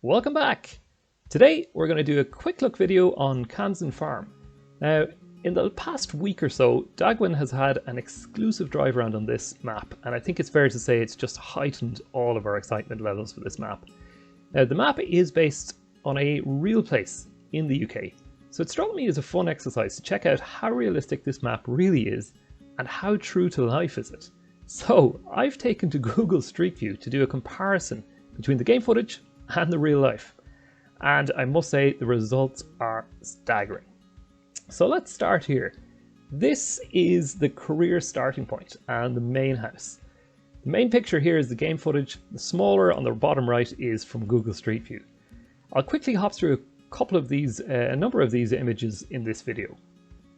Welcome back! Today we're going to do a quick look video on Calmsden Farm. Now, in the past week or so, Dagwin has had an exclusive drive around on this map, and I think it's fair to say it's just heightened all of our excitement levels for this map. Now, the map is based on a real place in the UK, so it struck me as a fun exercise to check out how realistic this map really is and how true to life is it. So I've taken to Google Street View to do a comparison between the game footage and the real life, and I must say the results are staggering. So let's start here. This is the career starting point and the main house. The main picture here is the game footage. The smaller on the bottom right is from Google Street View. I'll quickly hop through a number of these images in this video.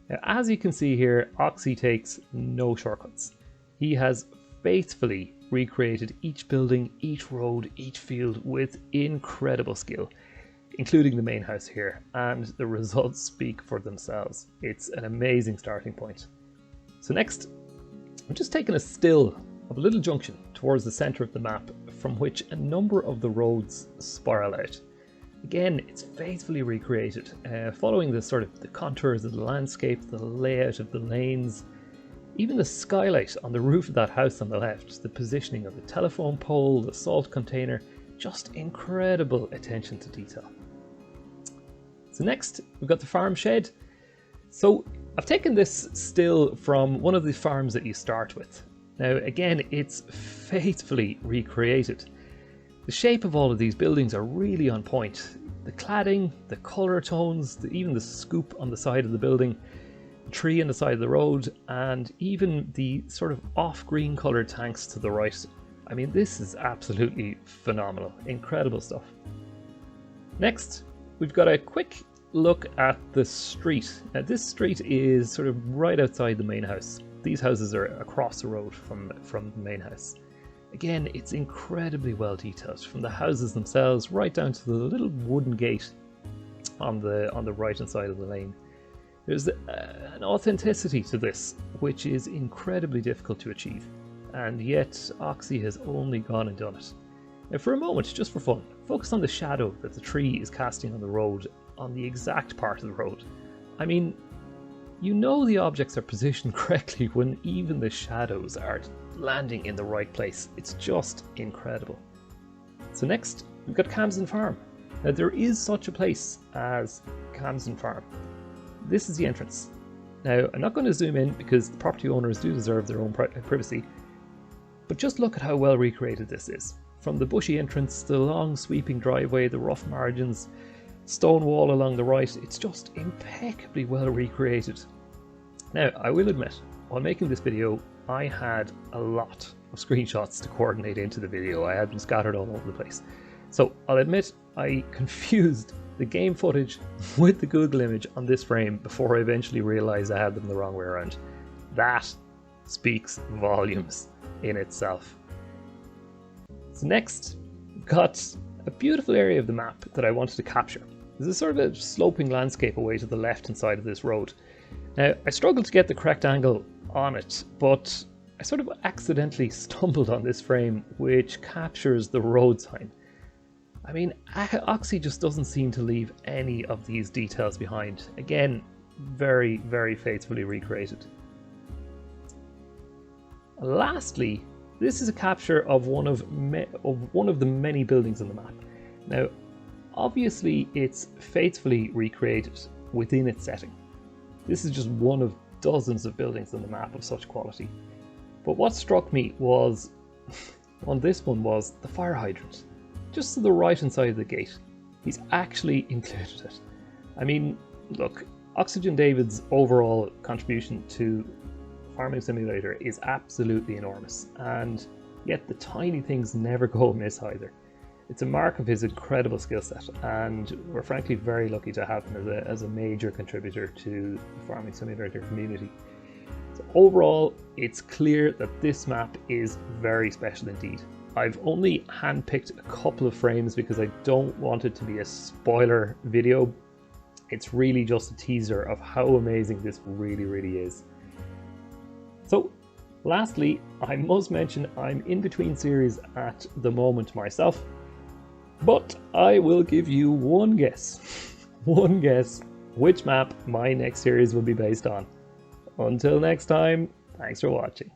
Now, as you can see here, Oxy takes no shortcuts. He has faithfully recreated each building, each road, each field with incredible skill, including the main house here, and the results speak for themselves. It's an amazing starting point. So next, I'm just taking a still of a little junction towards the center of the map from which a number of the roads spiral out. Again, it's faithfully recreated, following the contours of the landscape, the layout of the lanes, even the skylight on the roof of that house on the left, the positioning of the telephone pole, the salt container, just incredible attention to detail. So next, we've got the farm shed. So I've taken this still from one of the farms that you start with. Now again, it's faithfully recreated. The shape of all of these buildings are really on point. The cladding, the colour tones, even the scoop on the side of the building, the tree on the side of the road, and even the sort of off-green coloured tanks to the right. I mean, this is absolutely phenomenal. Incredible stuff. Next, we've got a quick look at the street. Now, this street is sort of right outside the main house. These houses are across the road from the main house. Again, it's incredibly well detailed, from the houses themselves right down to the little wooden gate on the right hand side of the lane. There's an authenticity to this which is incredibly difficult to achieve, and yet Oxy has only gone and done it. Now, for a moment, just for fun, focus on the shadow that the tree is casting on the road, on the exact part of the road. I mean, you know the objects are positioned correctly when even the shadows are landing in the right place. It's just incredible. So next, we've got Calmsden Farm. Now, there is such a place as Calmsden Farm. This is the entrance. Now, I'm not going to zoom in because the property owners do deserve their own privacy, but just look at how well recreated this is. From the bushy entrance, the long sweeping driveway, the rough margins, stone wall along the right, it's just impeccably well recreated. Now, I will admit, while making this video, I had a lot of screenshots to coordinate into the video. I had them scattered all over the place. So I'll admit I confused the game footage with the Google image on this frame before I eventually realized I had them the wrong way around. That speaks volumes in itself. So next, we've got a beautiful area of the map that I wanted to capture. There's a sort of a sloping landscape away to the left hand side of this road. Now, I struggled to get the correct angle on it, but I sort of accidentally stumbled on this frame which captures the road sign. I mean, Oxy just doesn't seem to leave any of these details behind. Again, very, very faithfully recreated. Lastly, this is a capture of one of the many buildings on the map. Now, obviously, it's faithfully recreated within its setting. This is just one of dozens of buildings on the map of such quality. But what struck me was, on this one, was the fire hydrant. Just to the right hand side of the gate. He's actually included it. I mean, look, Oxygen David's overall contribution to Farming Simulator is absolutely enormous, and yet the tiny things never go amiss either. It's a mark of his incredible skill set, and we're frankly very lucky to have him as a major contributor to the Farming Simulator community. So overall, it's clear that this map is very special indeed. I've only handpicked a couple of frames because I don't want it to be a spoiler video. It's really just a teaser of how amazing this really is. So Lastly, I must mention I'm in between series at the moment myself, but I will give you one guess, one guess which map my next series will be based on. Until next time, thanks for watching.